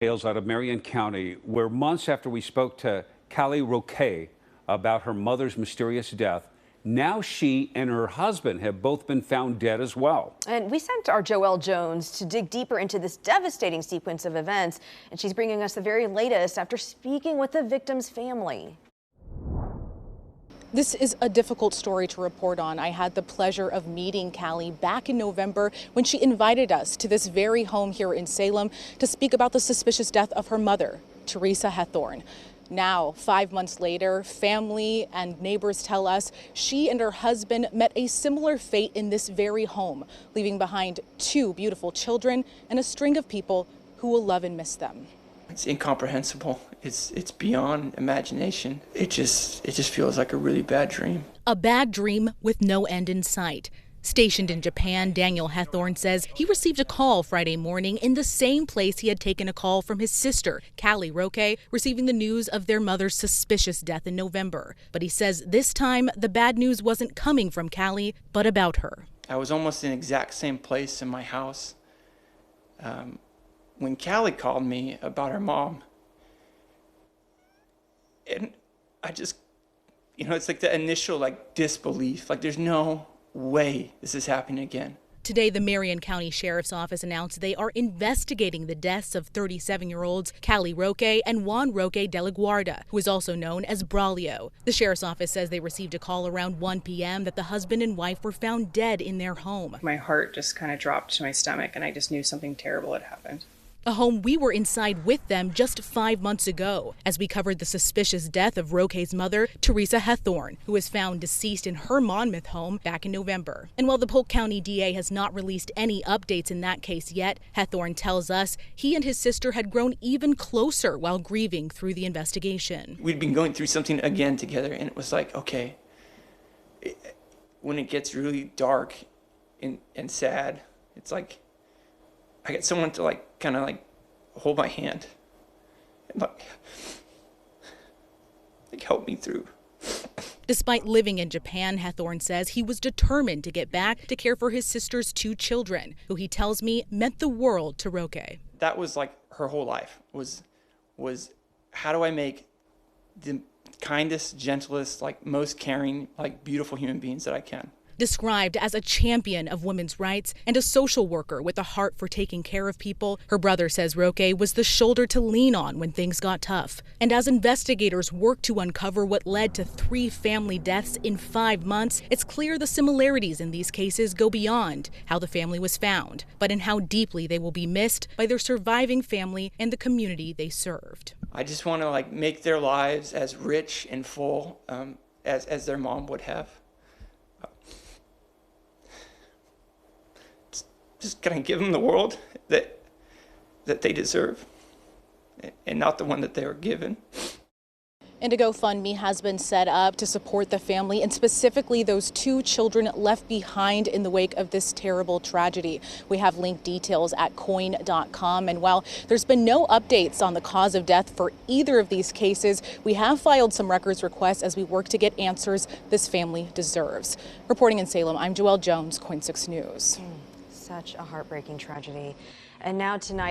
Tales out of Marion County, where months after we spoke to Callie Roque about her mother's mysterious death, now she and her husband have both been found dead as well. And we sent our Joelle Jones to dig deeper into this devastating sequence of events, and she's bringing us the very latest after speaking with the victim's family. This is a difficult story to report on. I had the pleasure of meeting Callie back in November when she invited us to this very home here in Salem to speak about the suspicious death of her mother, Teresa Hethorn. Now, 5 months later, family and neighbors tell us she and her husband met a similar fate in this very home, leaving behind 2 beautiful children and a string of people who will love and miss them. It's incomprehensible. It's beyond imagination. It just feels like a really bad dream. A bad dream with no end in sight. Stationed in Japan, Daniel Hethorn says he received a call Friday morning in the same place he had taken a call from his sister, Callie Roque, receiving the news of their mother's suspicious death in November. But he says this time the bad news wasn't coming from Callie, but about her. I was almost in the exact same place in my house when Callie called me about her mom. And I just, it's like the initial disbelief, there's no way this is happening again. Today, the Marion County Sheriff's Office announced they are investigating the deaths of 37-year-olds Callie Roque and Juan Roque de la Guarda, who is also known as Braulio. The Sheriff's Office says they received a call around 1 p.m. that the husband and wife were found dead in their home. My heart just kind of dropped to my stomach, and I just knew something terrible had happened. A home we were inside with them just 5 months ago, as we covered the suspicious death of Roque's mother, Teresa Hethorn, who was found deceased in her Monmouth home back in November. And while the Polk County DA has not released any updates in that case yet, Hethorn tells us he and his sister had grown even closer while grieving through the investigation. We'd been going through something again together, and it was like, okay, when it gets really dark and sad, it's like I get someone to kind of hold my hand and help me through. Despite living in Japan, Hethorn says he was determined to get back to care for his sister's 2 children, who he tells me meant the world to Roque. That was her whole life was how do I make the kindest, gentlest, most caring, beautiful human beings that I can. Described as a champion of women's rights and a social worker with a heart for taking care of people, her brother says Roque was the shoulder to lean on when things got tough. And as investigators work to uncover what led to 3 family deaths in 5 months, it's clear the similarities in these cases go beyond how the family was found, but in how deeply they will be missed by their surviving family and the community they served. I just want to make their lives as rich and full as their mom would have. Just gonna give them the world that they deserve, and not the one that they were given. And a GoFundMe has been set up to support the family and specifically those 2 children left behind in the wake of this terrible tragedy. We have linked details at coin.com. And while there's been no updates on the cause of death for either of these cases, we have filed some records requests as we work to get answers this family deserves. Reporting in Salem, I'm Joelle Jones, KOIN 6 News. Such a heartbreaking tragedy. And now tonight,